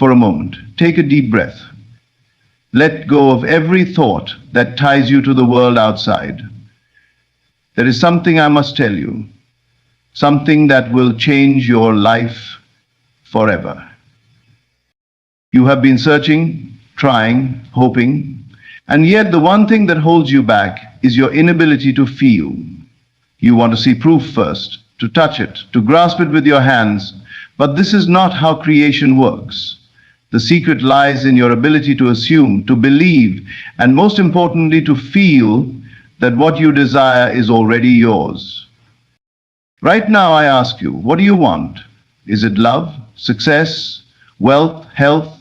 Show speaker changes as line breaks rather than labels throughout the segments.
for a moment. Take a deep breath. Let go of every thought that ties you to the world outside. There is something I must tell you, something that will change your life forever. You have been searching, trying, hoping, and yet the one thing that holds you back is your inability to feel. You want to see proof first, to touch it, to grasp it with your hands, but this is not how creation works. The secret lies in your ability to assume, to believe, and most importantly, to feel that what you desire is already yours. Right now, I ask you, what do you want? Is it love, success, wealth, health?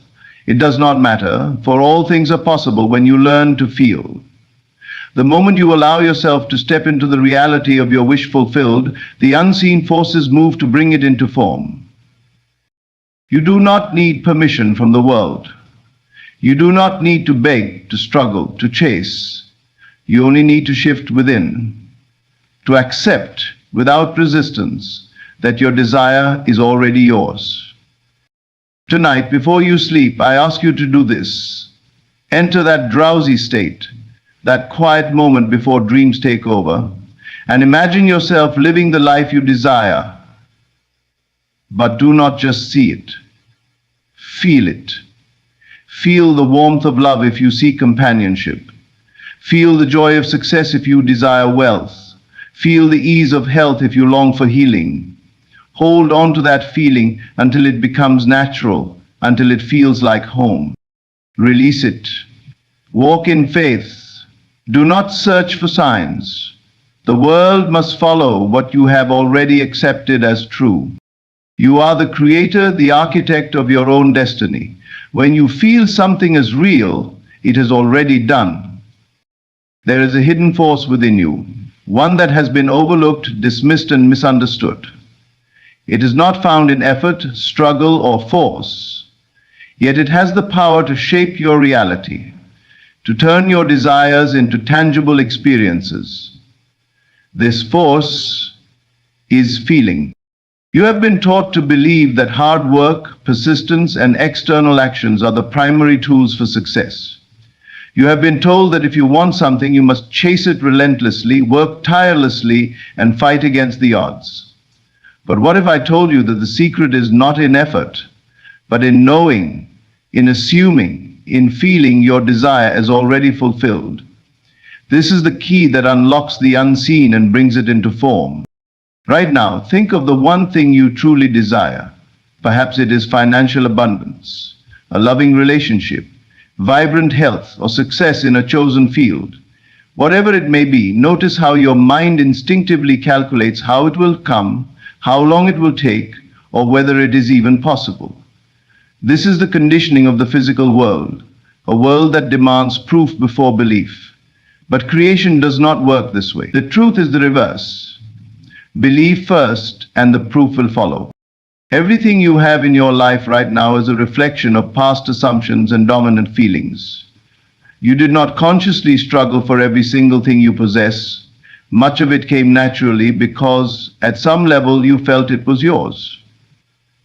It does not matter, for all things are possible when you learn to feel. The moment you allow yourself to step into the reality of your wish fulfilled, the unseen forces move to bring it into form. You do not need permission from the world. You do not need to beg, to struggle, to chase. You only need to shift within, to accept without resistance that your desire is already yours. Tonight, before you sleep, I ask you to do this. Enter that drowsy state, that quiet moment before dreams take over, and imagine yourself living the life you desire. But do not just see it. Feel it. Feel the warmth of love if you seek companionship. Feel the joy of success if you desire wealth. Feel the ease of health if you long for healing. Hold on to that feeling until it becomes natural, until it feels like home. Release it. Walk in faith. Do not search for signs. The world must follow what you have already accepted as true. You are the creator, the architect of your own destiny. When you feel something is real, it is already done. There is a hidden force within you, one that has been overlooked, dismissed, and misunderstood. It is not found in effort, struggle, or force. Yet it has the power to shape your reality, to turn your desires into tangible experiences. This force is feeling. You have been taught to believe that hard work, persistence, and external actions are the primary tools for success. You have been told that if you want something, you must chase it relentlessly, work tirelessly, and fight against the odds. But what if I told you that the secret is not in effort, but in knowing, in assuming, in feeling your desire as already fulfilled? This is the key that unlocks the unseen and brings it into form. Right now, think of the one thing you truly desire. Perhaps it is financial abundance, a loving relationship, vibrant health, or success in a chosen field. Whatever it may be, notice how your mind instinctively calculates how it will come, how long it will take, or whether it is even possible. This is the conditioning of the physical world, a world that demands proof before belief. But creation does not work this way. The truth is the reverse. Believe first, and the proof will follow. Everything you have in your life right now is a reflection of past assumptions and dominant feelings. You did not consciously struggle for every single thing you possess. Much of it came naturally because at some level you felt it was yours.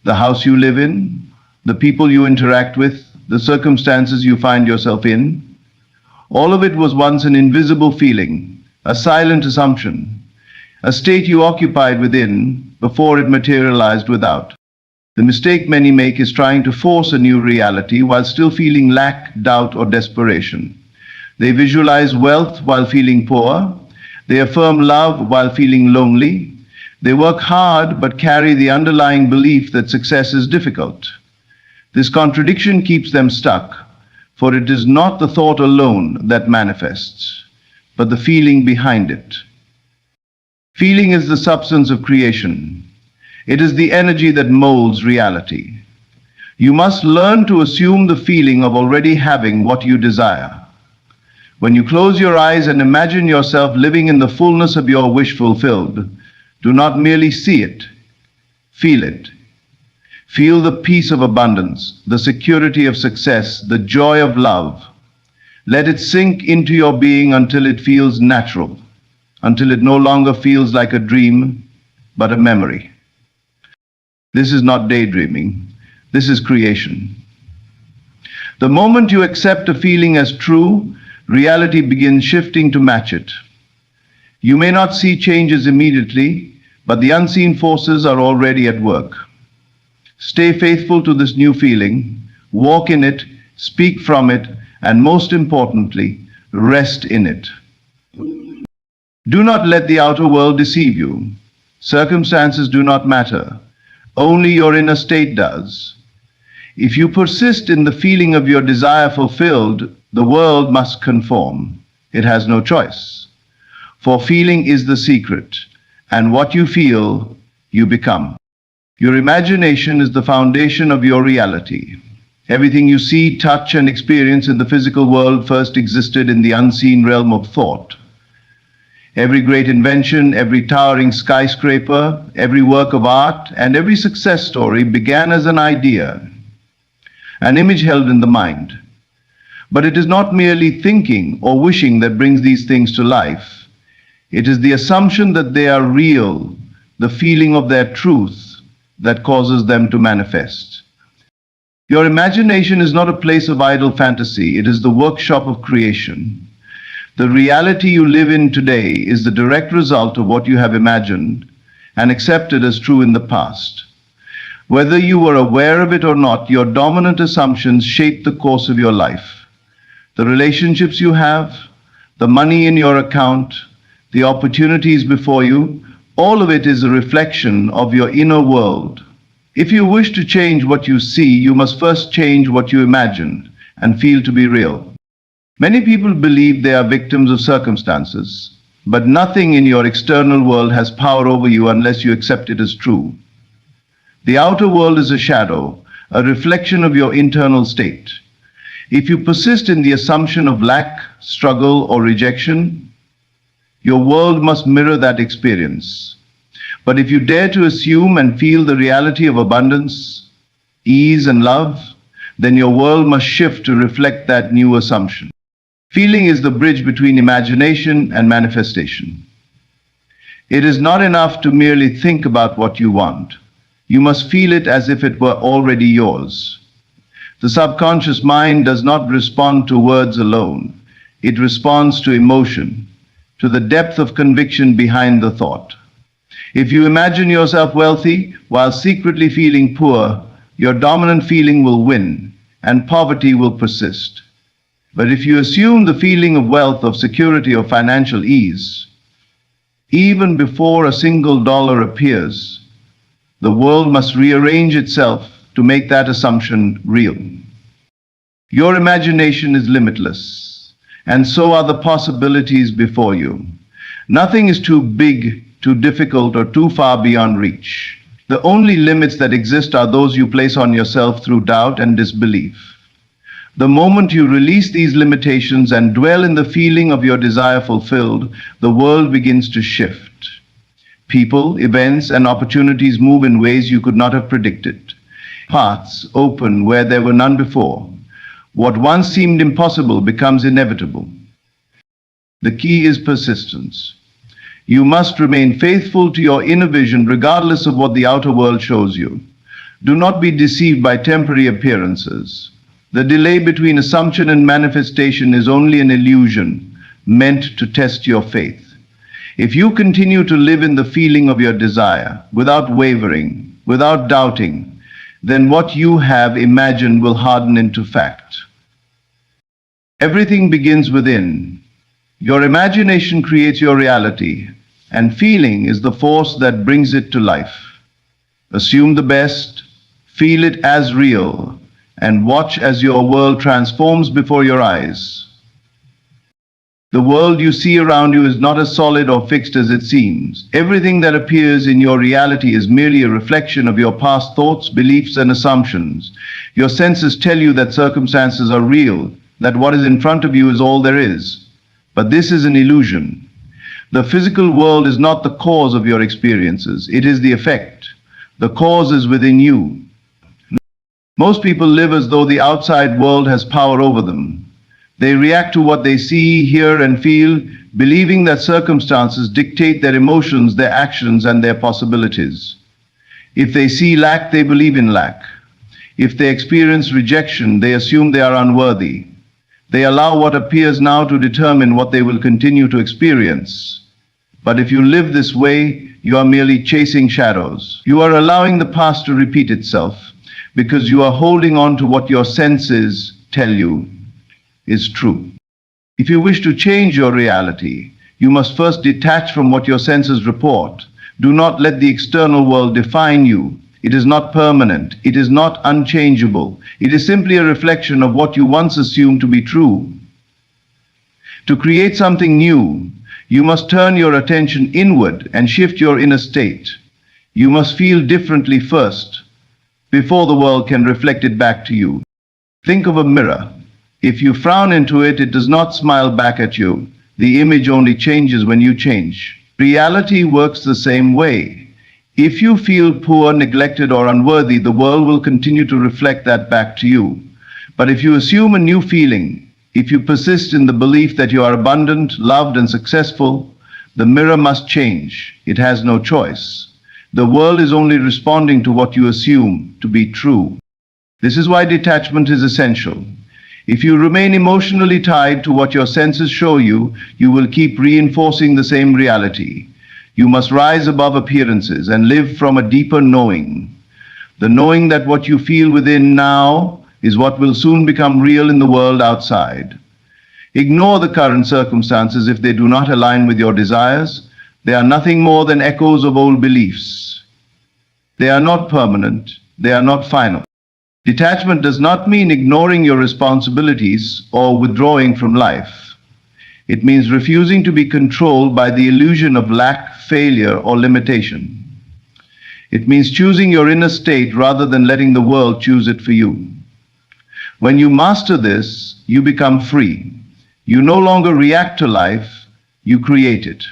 The house you live in, the people you interact with, the circumstances you find yourself in, all of it was once an invisible feeling, a silent assumption, a state you occupied within before it materialized without. The mistake many make is trying to force a new reality while still feeling lack, doubt, or desperation. They visualize wealth while feeling poor. They affirm love while feeling lonely. They work hard but carry the underlying belief that success is difficult. This contradiction keeps them stuck, for it is not the thought alone that manifests, but the feeling behind it. Feeling is the substance of creation. It is the energy that molds reality. You must learn to assume the feeling of already having what you desire. When you close your eyes and imagine yourself living in the fullness of your wish fulfilled, do not merely see it, feel it. Feel the peace of abundance, the security of success, the joy of love. Let it sink into your being until it feels natural, until it no longer feels like a dream, but a memory. This is not daydreaming. This is creation. The moment you accept a feeling as true, reality begins shifting to match it. You may not see changes immediately, but the unseen forces are already at work. Stay faithful to this new feeling, walk in it, speak from it, and most importantly, rest in it. Do not let the outer world deceive you. Circumstances do not matter. Only your inner state does. If you persist in the feeling of your desire fulfilled, the world must conform. It has no choice. For feeling is the secret, and what you feel, you become. Your imagination is the foundation of your reality. Everything you see, touch, and experience in the physical world first existed in the unseen realm of thought. Every great invention, every towering skyscraper, every work of art, and every success story began as an idea, an image held in the mind. But it is not merely thinking or wishing that brings these things to life. It is the assumption that they are real, the feeling of their truth, that causes them to manifest. Your imagination is not a place of idle fantasy, it is the workshop of creation. The reality you live in today is the direct result of what you have imagined and accepted as true in the past. Whether you were aware of it or not, your dominant assumptions shape the course of your life. The relationships you have, the money in your account, the opportunities before you, all of it is a reflection of your inner world. If you wish to change what you see, you must first change what you imagine and feel to be real. Many people believe they are victims of circumstances, but nothing in your external world has power over you unless you accept it as true. The outer world is a shadow, a reflection of your internal state. If you persist in the assumption of lack, struggle, or rejection, your world must mirror that experience. But if you dare to assume and feel the reality of abundance, ease, and love, then your world must shift to reflect that new assumption. Feeling is the bridge between imagination and manifestation. It is not enough to merely think about what you want. You must feel it as if it were already yours. The subconscious mind does not respond to words alone. It responds to emotion, to the depth of conviction behind the thought. If you imagine yourself wealthy while secretly feeling poor, your dominant feeling will win and poverty will persist. But if you assume the feeling of wealth, of security, or financial ease, even before a single dollar appears, the world must rearrange itself to make that assumption real. Your imagination is limitless, and so are the possibilities before you. Nothing is too big, too difficult, or too far beyond reach. The only limits that exist are those you place on yourself through doubt and disbelief. The moment you release these limitations and dwell in the feeling of your desire fulfilled, the world begins to shift. People, events, and opportunities move in ways you could not have predicted. Paths open where there were none before. What once seemed impossible becomes inevitable. The key is persistence. You must remain faithful to your inner vision regardless of what the outer world shows you. Do not be deceived by temporary appearances. The delay between assumption and manifestation is only an illusion meant to test your faith. If you continue to live in the feeling of your desire, without wavering, without doubting, then what you have imagined will harden into fact. Everything begins within. Your imagination creates your reality, and feeling is the force that brings it to life. Assume the best, feel it as real, and watch as your world transforms before your eyes. The world you see around you is not as solid or fixed as it seems. Everything that appears in your reality is merely a reflection of your past thoughts, beliefs, and assumptions. Your senses tell you that circumstances are real, that what is in front of you is all there is. But this is an illusion. The physical world is not the cause of your experiences. It is the effect. The cause is within you. Most people live as though the outside world has power over them. They react to what they see, hear, and feel, believing that circumstances dictate their emotions, their actions, and their possibilities. If they see lack, they believe in lack. If they experience rejection, they assume they are unworthy. They allow what appears now to determine what they will continue to experience. But if you live this way, you are merely chasing shadows. You are allowing the past to repeat itself because you are holding on to what your senses tell you is true. If you wish to change your reality, you must first detach from what your senses report. Do not let the external world define you. It is not permanent. It is not unchangeable. It is simply a reflection of what you once assumed to be true. To create something new, you must turn your attention inward and shift your inner state. You must feel differently first, before the world can reflect it back to you. Think of a mirror. If you frown into it, it does not smile back at you. The image only changes when you change. Reality works the same way. If you feel poor, neglected, or unworthy, the world will continue to reflect that back to you. But if you assume a new feeling, if you persist in the belief that you are abundant, loved, and successful, the mirror must change. It has no choice. The world is only responding to what you assume to be true. This is why detachment is essential. If you remain emotionally tied to what your senses show you, you will keep reinforcing the same reality. You must rise above appearances and live from a deeper knowing. The knowing that what you feel within now is what will soon become real in the world outside. Ignore the current circumstances if they do not align with your desires. They are nothing more than echoes of old beliefs. They are not permanent. They are not final. Detachment does not mean ignoring your responsibilities or withdrawing from life. It means refusing to be controlled by the illusion of lack, failure, or limitation. It means choosing your inner state rather than letting the world choose it for you. When you master this, you become free. You no longer react to life, you create it.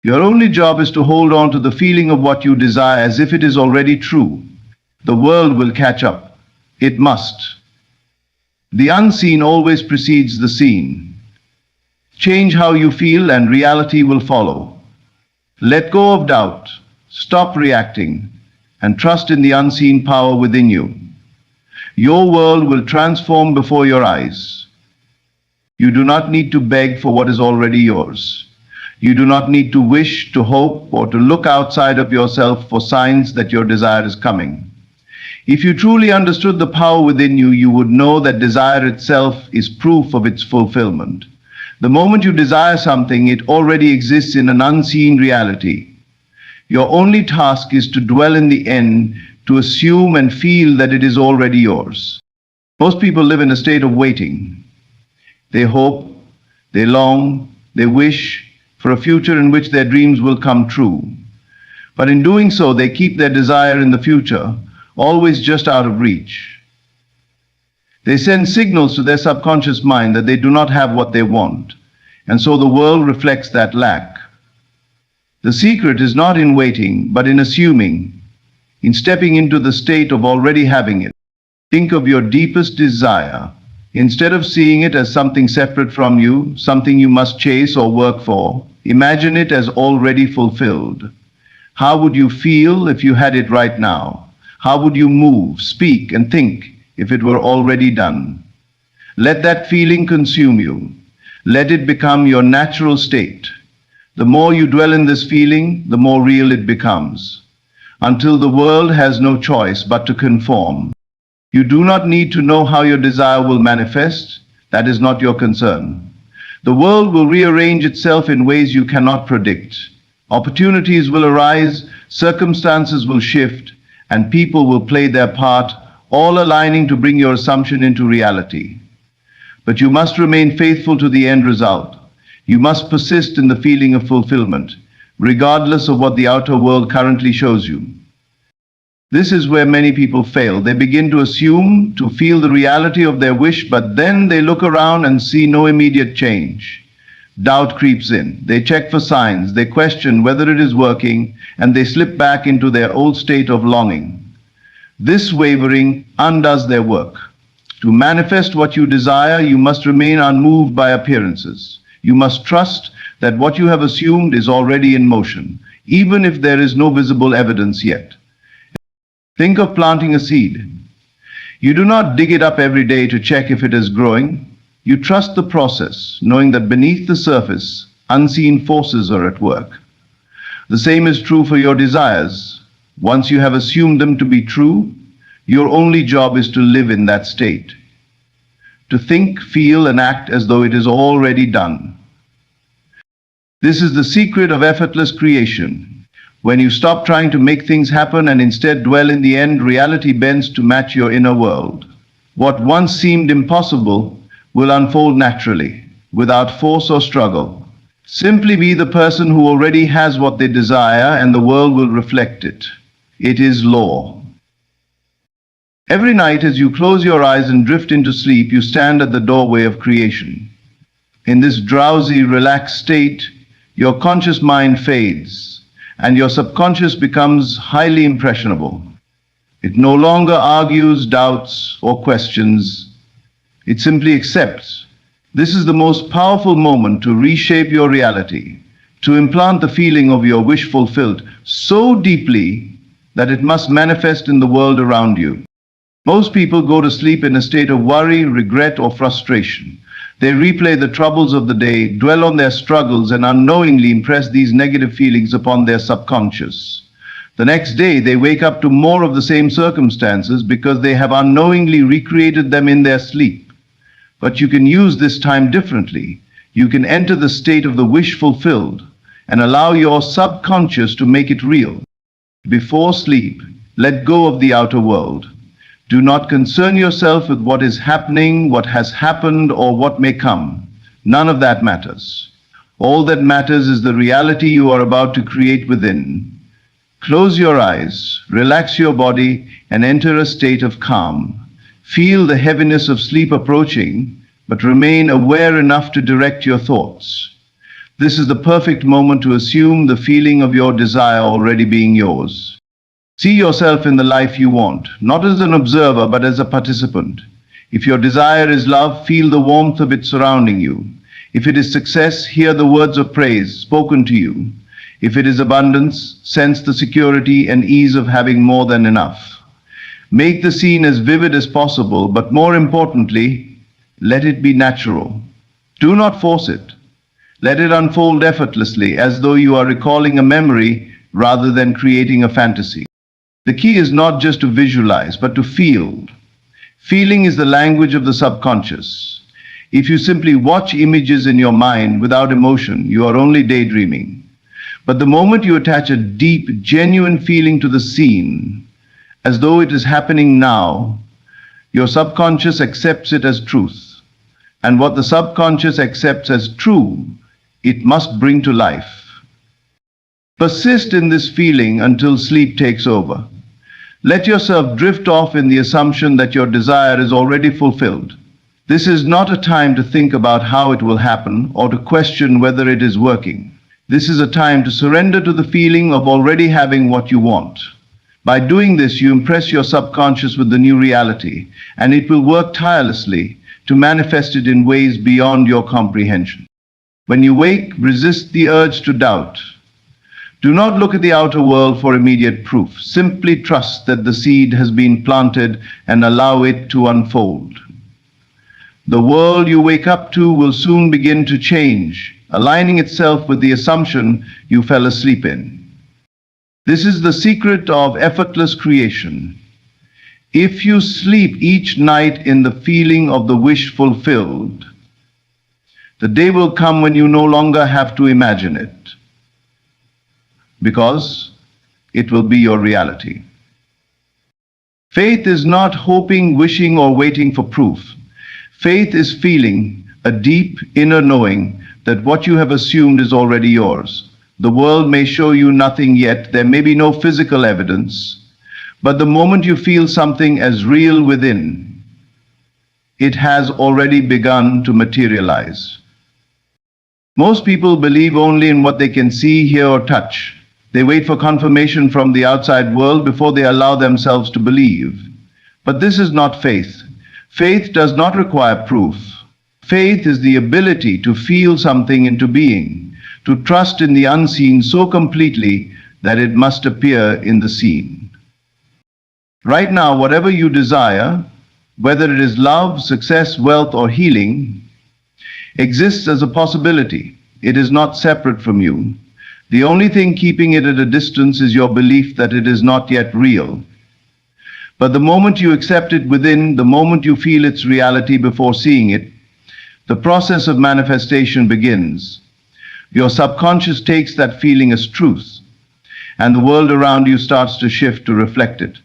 Your only job is to hold on to the feeling of what you desire as if it is already true. The world will catch up. It must. The unseen always precedes the seen. Change how you feel and reality will follow. Let go of doubt, stop reacting, and trust in the unseen power within you. Your world will transform before your eyes. You do not need to beg for what is already yours. You do not need to wish, to hope, or to look outside of yourself for signs that your desire is coming. If you truly understood the power within you, you would know that desire itself is proof of its fulfillment. The moment you desire something, it already exists in an unseen reality. Your only task is to dwell in the end, to assume and feel that it is already yours. Most people live in a state of waiting. They hope, they long, they wish for a future in which their dreams will come true. But in doing so, they keep their desire in the future, always just out of reach. They send signals to their subconscious mind that they do not have what they want, and so the world reflects that lack. The secret is not in waiting, but in assuming, in stepping into the state of already having it. Think of your deepest desire. Instead of seeing it as something separate from you, something you must chase or work for, imagine it as already fulfilled. How would you feel if you had it right now? How would you move, speak, and think if it were already done? Let that feeling consume you. Let it become your natural state. The more you dwell in this feeling, the more real it becomes, until the world has no choice but to conform. You do not need to know how your desire will manifest. That is not your concern. The world will rearrange itself in ways you cannot predict. Opportunities will arise, circumstances will shift, and people will play their part, all aligning to bring your assumption into reality. But you must remain faithful to the end result. You must persist in the feeling of fulfillment, regardless of what the outer world currently shows you. This is where many people fail. They begin to assume, to feel the reality of their wish, but then they look around and see no immediate change. Doubt creeps in. They check for signs, they question whether it is working, and they slip back into their old state of longing. This wavering undoes their work. To manifest what you desire, you must remain unmoved by appearances. You must trust that what you have assumed is already in motion, even if there is no visible evidence yet. Think of planting a seed. You do not dig it up every day to check if it is growing. You trust the process, knowing that beneath the surface, unseen forces are at work. The same is true for your desires. Once you have assumed them to be true, your only job is to live in that state. To think, feel, and act as though it is already done. This is the secret of effortless creation. When you stop trying to make things happen and instead dwell in the end, reality bends to match your inner world. What once seemed impossible will unfold naturally, without force or struggle. Simply be the person who already has what they desire, and the world will reflect it. It is law. Every night as you close your eyes and drift into sleep, you stand at the doorway of creation. In this drowsy, relaxed state, your conscious mind fades, and your subconscious becomes highly impressionable. It no longer argues, doubts, or questions. It simply accepts. This is the most powerful moment to reshape your reality, to implant the feeling of your wish fulfilled so deeply that it must manifest in the world around you. Most people go to sleep in a state of worry, regret, or frustration. They replay the troubles of the day, dwell on their struggles, and unknowingly impress these negative feelings upon their subconscious. The next day, they wake up to more of the same circumstances because they have unknowingly recreated them in their sleep. But you can use this time differently. You can enter the state of the wish fulfilled and allow your subconscious to make it real. Before sleep, let go of the outer world. Do not concern yourself with what is happening, what has happened, or what may come. None of that matters. All that matters is the reality you are about to create within. Close your eyes, relax your body, and enter a state of calm. Feel the heaviness of sleep approaching, but remain aware enough to direct your thoughts. This is the perfect moment to assume the feeling of your desire already being yours. See yourself in the life you want, not as an observer, but as a participant. If your desire is love, feel the warmth of it surrounding you. If it is success, hear the words of praise spoken to you. If it is abundance, sense the security and ease of having more than enough. Make the scene as vivid as possible, but more importantly, let it be natural. Do not force it. Let it unfold effortlessly, as though you are recalling a memory rather than creating a fantasy. The key is not just to visualize, but to feel. Feeling is the language of the subconscious. If you simply watch images in your mind without emotion, you are only daydreaming. But the moment you attach a deep, genuine feeling to the scene, as though it is happening now, your subconscious accepts it as truth. And what the subconscious accepts as true, it must bring to life. Persist in this feeling until sleep takes over. Let yourself drift off in the assumption that your desire is already fulfilled. This is not a time to think about how it will happen or to question whether it is working. This is a time to surrender to the feeling of already having what you want. By doing this, you impress your subconscious with the new reality, and it will work tirelessly to manifest it in ways beyond your comprehension. When you wake, resist the urge to doubt. Do not look at the outer world for immediate proof. Simply trust that the seed has been planted and allow it to unfold. The world you wake up to will soon begin to change, aligning itself with the assumption you fell asleep in. This is the secret of effortless creation. If you sleep each night in the feeling of the wish fulfilled, the day will come when you no longer have to imagine it, because it will be your reality. Faith is not hoping, wishing, or waiting for proof. Faith is feeling a deep inner knowing that what you have assumed is already yours. The world may show you nothing yet, there may be no physical evidence, but the moment you feel something as real within, it has already begun to materialize. Most people believe only in what they can see, hear, or touch. They wait for confirmation from the outside world before they allow themselves to believe. But this is not faith. Faith does not require proof. Faith is the ability to feel something into being, to trust in the unseen so completely that it must appear in the seen. Right now, whatever you desire, whether it is love, success, wealth, or healing, exists as a possibility. It is not separate from you. The only thing keeping it at a distance is your belief that it is not yet real. But the moment you accept it within, the moment you feel its reality before seeing it, the process of manifestation begins. Your subconscious takes that feeling as truth, and the world around you starts to shift to reflect it.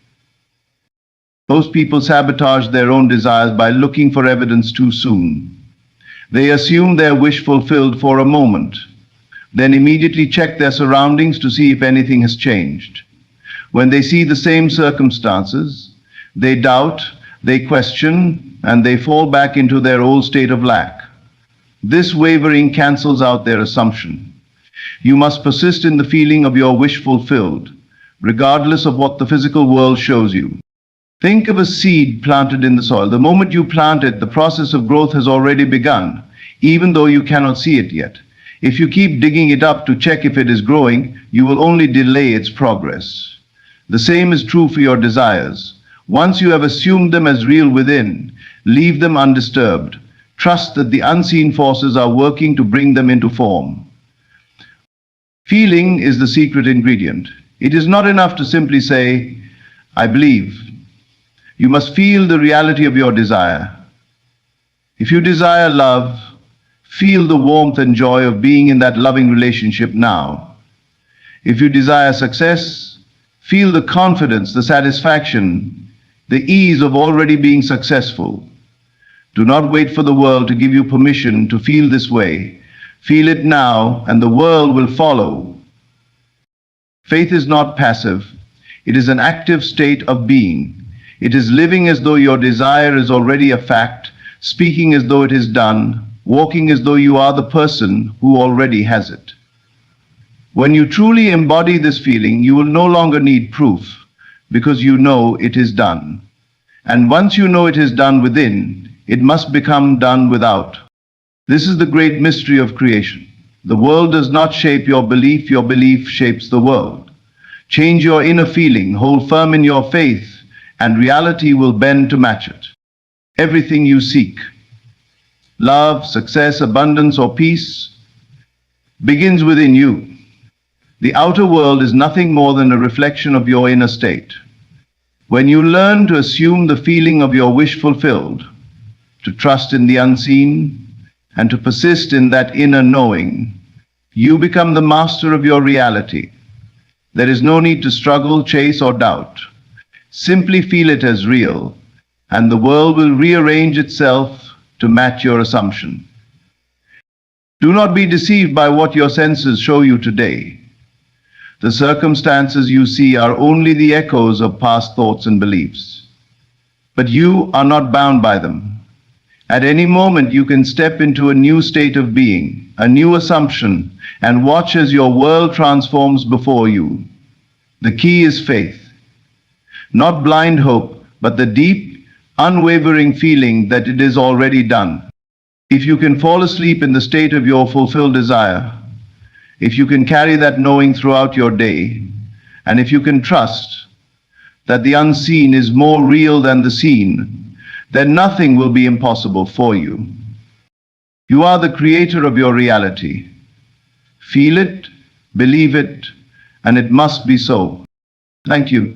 Most people sabotage their own desires by looking for evidence too soon. They assume their wish fulfilled for a moment, then immediately check their surroundings to see if anything has changed. When they see the same circumstances, they doubt, they question, and they fall back into their old state of lack. This wavering cancels out their assumption. You must persist in the feeling of your wish fulfilled, regardless of what the physical world shows you. Think of a seed planted in the soil. The moment you plant it, the process of growth has already begun, even though you cannot see it yet. If you keep digging it up to check if it is growing, you will only delay its progress. The same is true for your desires. Once you have assumed them as real within, leave them undisturbed. Trust that the unseen forces are working to bring them into form. Feeling is the secret ingredient. It is not enough to simply say, "I believe." You must feel the reality of your desire. If you desire love, feel the warmth and joy of being in that loving relationship now. If you desire success, feel the confidence, the satisfaction, the ease of already being successful. Do not wait for the world to give you permission to feel this way. Feel it now, and the world will follow. Faith is not passive. It is an active state of being. It is living as though your desire is already a fact, speaking as though it is done, walking as though you are the person who already has it. When you truly embody this feeling, you will no longer need proof, because you know it is done. And once you know it is done within, it must become done without. This is the great mystery of creation. The world does not shape your belief shapes the world. Change your inner feeling, hold firm in your faith, and reality will bend to match it. Everything you seek, love, success, abundance, or peace, begins within you. The outer world is nothing more than a reflection of your inner state. When you learn to assume the feeling of your wish fulfilled, to trust in the unseen, and to persist in that inner knowing, you become the master of your reality. There is no need to struggle, chase, or doubt. Simply feel it as real, and the world will rearrange itself to match your assumption. Do not be deceived by what your senses show you today. The circumstances you see are only the echoes of past thoughts and beliefs. But you are not bound by them. At any moment, you can step into a new state of being, a new assumption, and watch as your world transforms before you. The key is faith. Not blind hope, but the deep, unwavering feeling that it is already done. If you can fall asleep in the state of your fulfilled desire, if you can carry that knowing throughout your day, and if you can trust that the unseen is more real than the seen, then nothing will be impossible for you. You are the creator of your reality. Feel it, believe it, and it must be so. Thank you.